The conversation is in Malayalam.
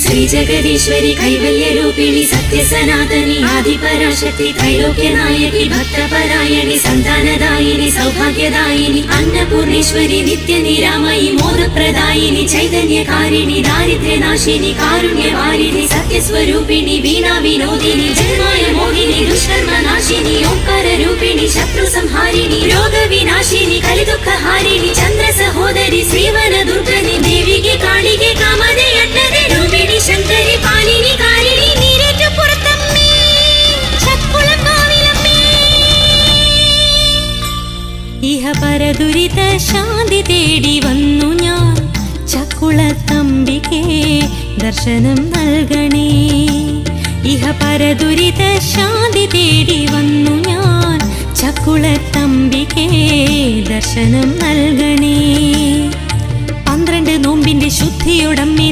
ശ്രീ ജഗദീശ്വരി കൈവല്യരൂപിണി സത്യസനാതനി ആദിപരാശക്തി ത്രൈലോക്യനായകി ഭക്തപരായണി സന്താനദായിനി സൗഭാഗ്യദായിനി അന്നപൂർണേശ്വരി നിത്യനിരാമയി മോദപ്രദായിനി ചൈതന്യകാരിണി ദാരിദ്ര്യനാശിനി കാരുണ്യവാരിണി സത്യസ്വരൂപിണി വീണാ വിനോദിനി ജന്മായ മോഹിനി ദുഷ്കർമ്മനാശിനി ഓംകാരരൂപിണി ശത്രുസംഹാരിണി രോഗവിനാശിനി കലിദുഃഖഹാരിണി ചന്ദ്രസഹോദരി ശ്രീവനദുർഗനി ദേവികെ കാളികെ കാമദേ അട്ടദേ രൂപിണി ശങ്കരി പാലിനി കാരിണി നീരേറ്റുപുറത്തമ്മേ ചക്കുളം കാവിലമ്മേ ഇഹ പരദുരിത ശാന്തി തേടി വന്നു ഞാൻ ചക്കുളത്തമ്പികേ ദർശനം നൽകണേ ഇഹ പരദുരിത ശാന്തി തേടി വന്നു ഞാൻ ചക്കുളത്തമ്പികേ ദർശനം നൽകണേ 12 നോമ്പിന്റെ ശുദ്ധിയോടമ്മേ